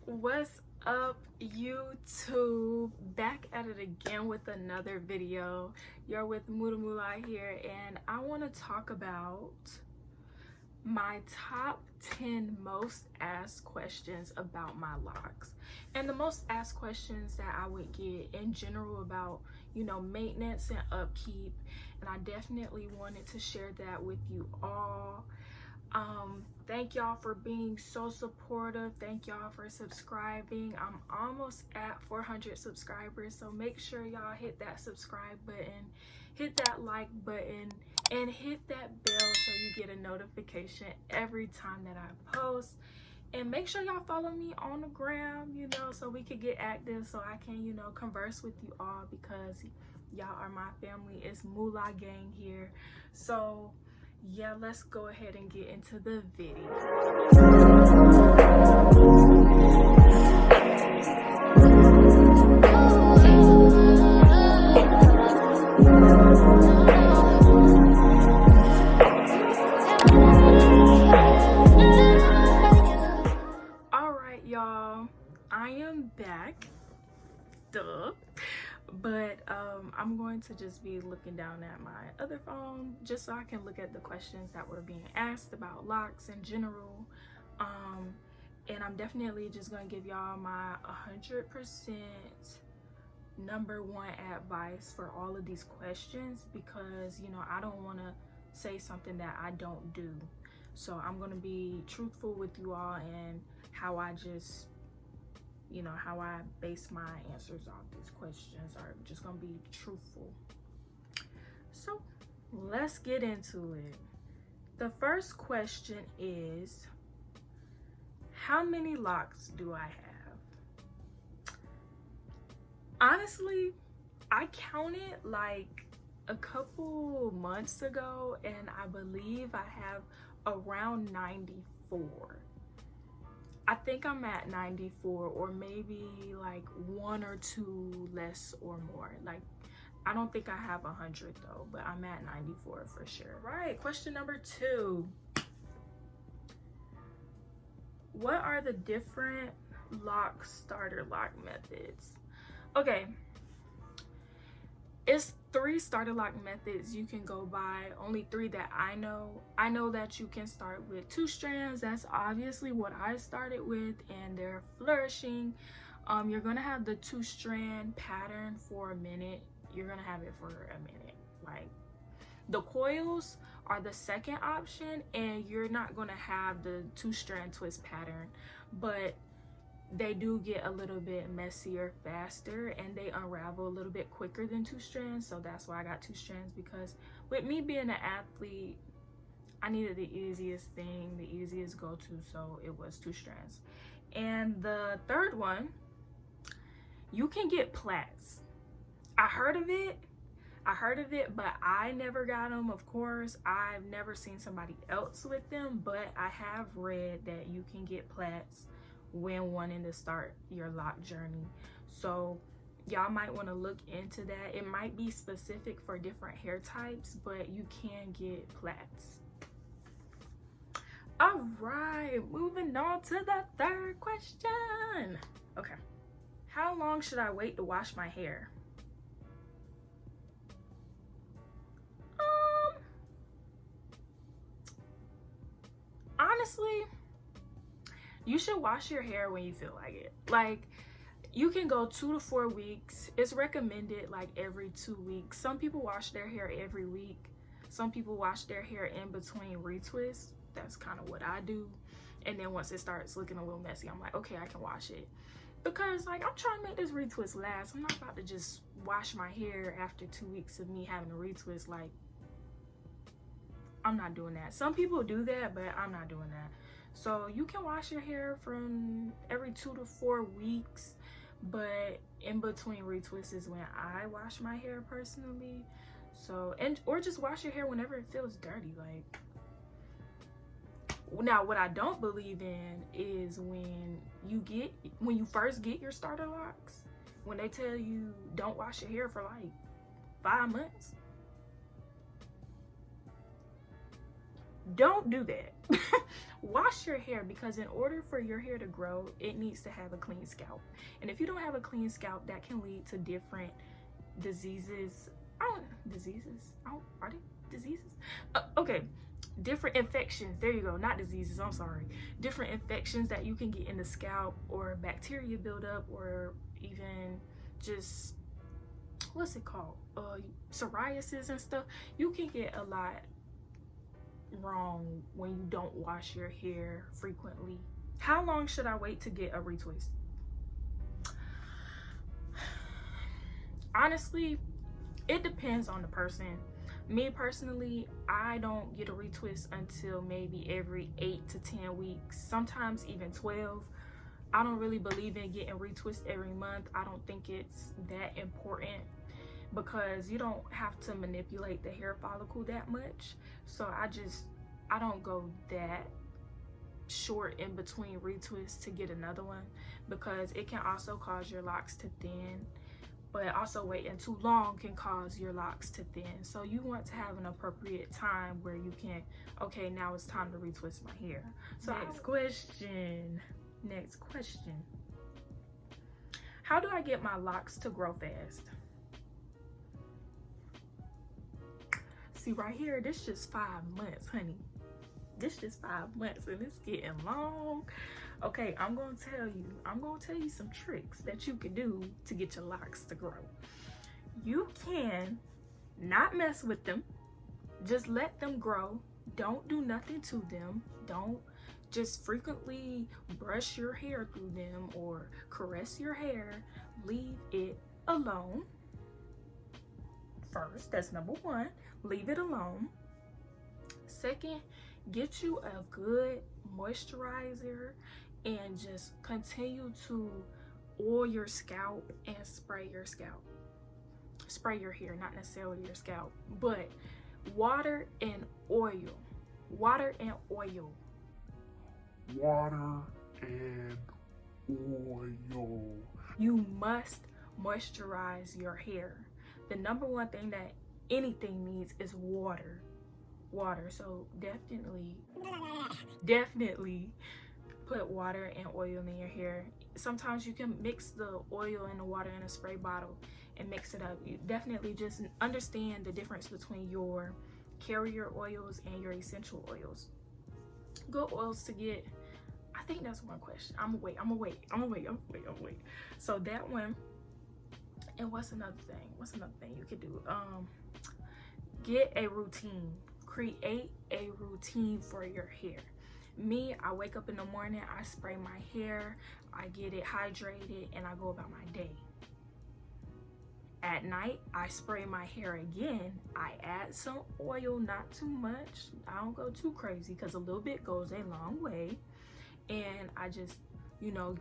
What's up, YouTube? Back at it again with another video. You're with Mula here, and I want to talk about my top 10 most asked questions about my locks, and the most asked questions that I would get in general about, you know, maintenance and upkeep. And I definitely wanted to share that with you all. Thank y'all for being so supportive. Thank y'all for subscribing. I'm almost at 400 subscribers, so make sure y'all hit that subscribe button, hit that like button, and hit that bell so you get a notification every time that I post. And make sure y'all follow me on the gram, you know, so we could get active, so I can, you know, converse with you all, because y'all are my family. It's Mula gang here. So yeah, let's go ahead and get into the video. All right, y'all, I am back. Duh. But I'm going to just be looking down at my other phone just so I can look at the questions that were being asked about locks in general. And I'm definitely just going to give y'all my 100% number one advice for all of these questions, because, you know, I don't want to say something that I don't do. So I'm going to be truthful with you all, and how I just, you know, how I base my answers off these questions are just gonna be truthful. So let's get into it. The first question is, how many locks do I have? Honestly, I counted like a couple months ago, and I believe I have around 94. I think I'm at 94, or maybe like one or two less or more. Like, I don't think I have 100 though, but I'm at 94 for sure. Right, question number 2. What are the different lock starter lock methods? Okay, it's 3 starter lock methods you can go by, only 3 that I know. I know that you can start with 2 strands. That's obviously what I started with, and they're flourishing. You're gonna have the 2-strand pattern for a minute. You're gonna have it for a minute. Like, the coils are the second option, and you're not gonna have the 2-strand twist pattern, but they do get a little bit messier faster, and they unravel a little bit quicker than 2 strands. So that's why I got 2 strands, because with me being an athlete, I needed the easiest thing, the easiest go-to, so it was 2 strands. And the third one, you can get plaits. I heard of it, but I never got them. Of course, I've never seen somebody else with them, but I have read that you can get plaits when wanting to start your lock journey. So y'all might want to look into that. It might be specific for different hair types, but you can get plaits. All right, moving on to the third question. Okay, how long should I wait to wash my hair? Honestly, you should wash your hair when you feel like it. Like, you can go 2 to 4 weeks. It's recommended like every 2 weeks. Some people wash their hair every week. Some people wash their hair in between retwists. That's kind of what I do. And then once it starts looking a little messy, I'm like, okay, I can wash it. Because, like, I'm trying to make this retwist last. I'm not about to just wash my hair after 2 weeks of me having a retwist. Like, I'm not doing that. Some people do that, but I'm not doing that. So you can wash your hair from every 2 to 4 weeks, but in between retwists is when I wash my hair personally. So, or just wash your hair whenever it feels dirty. Like, now what I don't believe in is when you first get your starter locks, when they tell you don't wash your hair for like 5 months. don't do that. Wash your hair, because in order for your hair to grow, it needs to have a clean scalp. And if you don't have a clean scalp, that can lead to different diseases. Are they diseases? Okay, different infections. There you go, not diseases, I'm sorry. Different infections that you can get in the scalp, or bacteria buildup, or even just, what's it called? Psoriasis and stuff. You can get a lot wrong when you don't wash your hair frequently. How long should I wait to get a retwist? Honestly, it depends on the person. Me personally, I don't get a retwist until maybe every 8 to 10 weeks, sometimes even 12. I don't really believe in getting retwist every month. I don't think it's that important, because you don't have to manipulate the hair follicle that much. So I don't go that short in between retwists to get another one, because it can also cause your locks to thin. But also waiting too long can cause your locks to thin. So you want to have an appropriate time where you can, okay, now it's time to retwist my hair. So next question. How do I get my locks to grow fast? See right here, this just 5 months, honey. This just 5 months and it's getting long. Okay, I'm gonna tell you some tricks that you can do to get your locks to grow. You can not mess with them. Just let them grow. Don't do nothing to them. Don't just frequently brush your hair through them or caress your hair. Leave it alone. First, that's number one. Leave it alone. Second, get you a good moisturizer and just continue to oil your scalp and spray your scalp. Spray your hair, not necessarily your scalp, but water and oil. Water and oil. Water and oil. You must moisturize your hair. The number one thing that anything needs is water. So definitely put water and oil in your hair. Sometimes you can mix the oil and the water in a spray bottle and mix it up. You definitely just understand the difference between your carrier oils and your essential oils. Good oils to get. I think that's one question. I'm gonna wait. So that one. And what's another thing you could do? Get a routine. Create a routine for your hair. Me, I wake up in the morning, I spray my hair, I get it hydrated, and I go about my day. At night, I spray my hair again. I add some oil, not too much. I don't go too crazy, because a little bit goes a long way. And I just,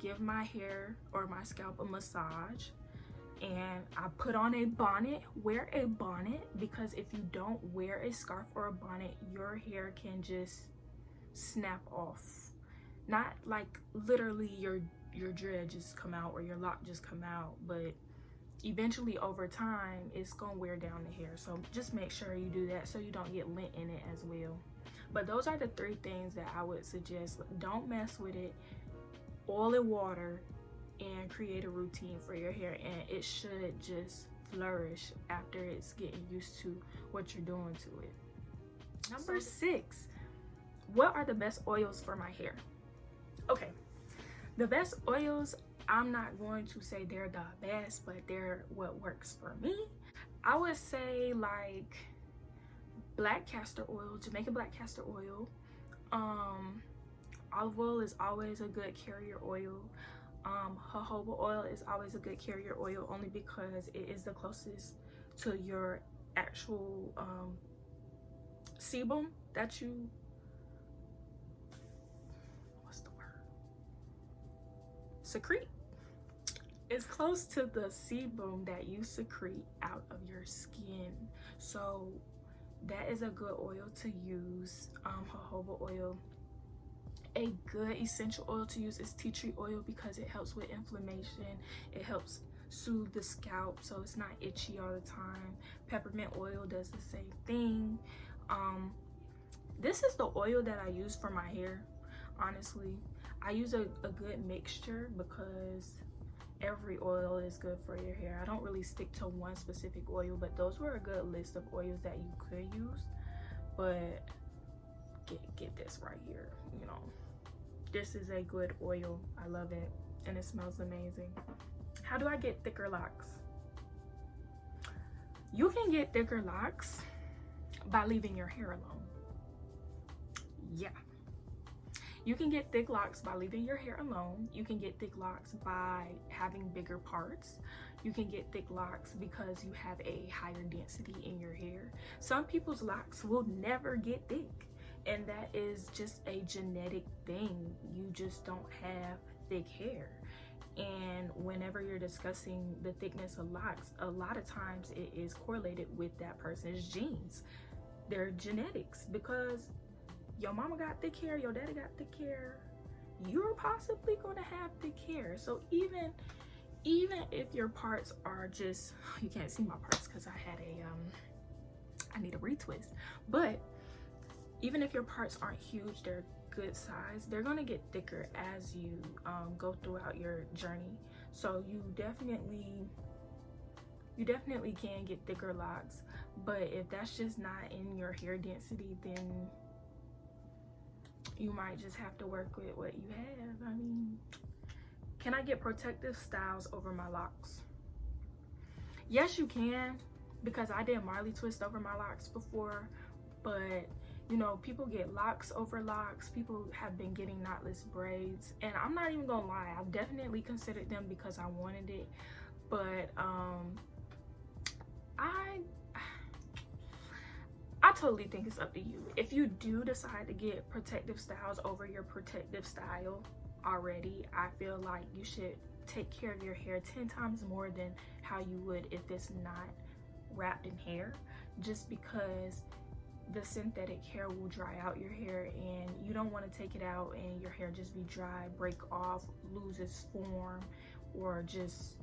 give my hair or my scalp a massage. And I put on a bonnet. Wear a bonnet, because if you don't wear a scarf or a bonnet, your hair can just snap off. Not like literally your dread just come out or your lock just come out, but eventually over time it's gonna wear down the hair. So just make sure you do that so you don't get lint in it as well. But those are the 3 things that I would suggest. Don't mess with it. Oil and water, and create a routine for your hair, and it should just flourish after it's getting used to what you're doing to it. Number 6, what are the best oils for my hair? Okay, the best oils, I'm not going to say they're the best, but they're what works for me. I would say like black castor oil, Jamaican black castor oil. Olive oil is always a good carrier oil. Jojoba oil is always a good carrier oil, only because it is the closest to your actual sebum that you, secrete. It's close to the sebum that you secrete out of your skin. So that is a good oil to use. Jojoba oil. A good essential oil to use is tea tree oil, because it helps with inflammation. It helps soothe the scalp so it's not itchy all the time. Peppermint oil does the same thing. This is the oil that I use for my hair. Honestly, I use a good mixture because every oil is good for your hair. I don't really stick to one specific oil, but those were a good list of oils that you could use. But get this right here, you know, this is a good oil. I love it and it smells amazing. How do I get thicker locks? You can get thicker locks by leaving your hair alone. Yeah, you can get thick locks by leaving your hair alone. You can get thick locks by having bigger parts. You can get thick locks because you have a higher density in your hair. Some people's locks will never get thick, and that is just a genetic thing. You just don't have thick hair. And whenever you're discussing the thickness of locks, a lot of times it is correlated with that person's genes, their genetics, because your mama got thick hair, your daddy got thick hair, you're possibly going to have thick hair. So even if your parts are just, you can't see my parts because I need a retwist, but even if your parts aren't huge, they're good size, they're going to get thicker as you go throughout your journey. So you definitely can get thicker locks, but if that's just not in your hair density, then you might just have to work with what you have. I mean, can I get protective styles over my locks? Yes, you can, because I did Marley twist over my locks before, but you know, people get locks over locks. People have been getting knotless braids, and I'm not even gonna lie, I've definitely considered them because I wanted it, but I totally think it's up to you. If you do decide to get protective styles over your protective style already, I feel like you should take care of your hair 10 times more than how you would if it's not wrapped in hair, just because the synthetic hair will dry out your hair, and you don't want to take it out and your hair just be dry, break off, lose its form, or just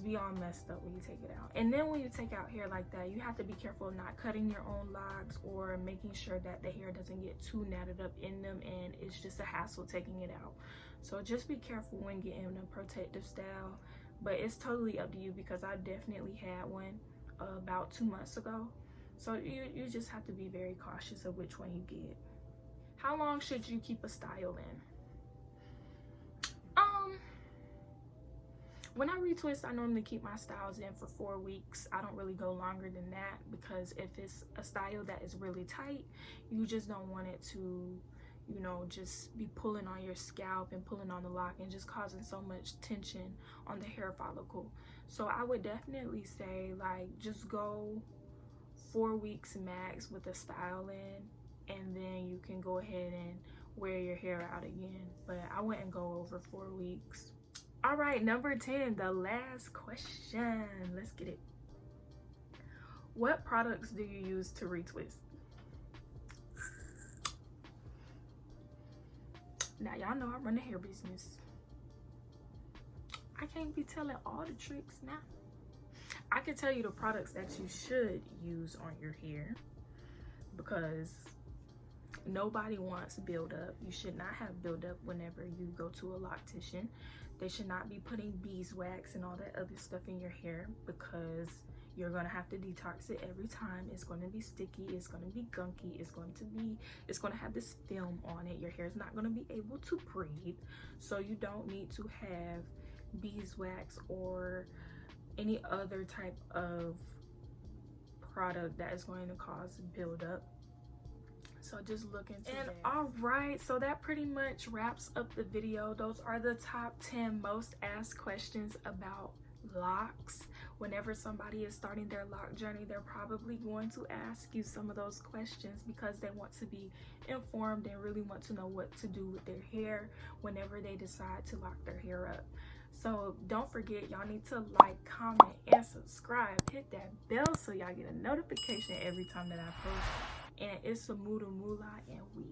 be all messed up when you take it out. And then when you take out hair like that, you have to be careful of not cutting your own locks or making sure that the hair doesn't get too knotted up in them, and it's just a hassle taking it out. So just be careful when getting a protective style, but it's totally up to you, because I definitely had one about 2 months ago. So you just have to be very cautious of which one you get. How long should you keep a style in? When I retwist, I normally keep my styles in for 4 weeks. I don't really go longer than that, because if it's a style that is really tight, you just don't want it to, you know, just be pulling on your scalp and pulling on the lock and just causing so much tension on the hair follicle. So I would definitely say, like, just go 4 weeks max with a style in, and then you can go ahead and wear your hair out again, but I wouldn't go over 4 weeks. All right, number 10, the last question. Let's get it. What products do you use to retwist? Now, y'all know I run a hair business. I can't be telling all the tricks now. I can tell you the products that you should use on your hair, because nobody wants buildup. You should not have buildup whenever you go to a loctician. They should not be putting beeswax and all that other stuff in your hair, because you're gonna have to detox it every time. It's gonna be sticky, it's gonna be gunky, it's gonna have this film on it. Your hair is not gonna be able to breathe. So you don't need to have beeswax or any other type of product that is going to cause buildup. So just look into that. All right, so that pretty much wraps up the video. Those are the top 10 most asked questions about locks. Whenever somebody is starting their lock journey, they're probably going to ask you some of those questions, because they want to be informed and really want to know what to do with their hair whenever they decide to lock their hair up. So don't forget, y'all need to like, comment, and subscribe. Hit that bell so y'all get a notification every time that I post. And it's a Muta, Mula, and we.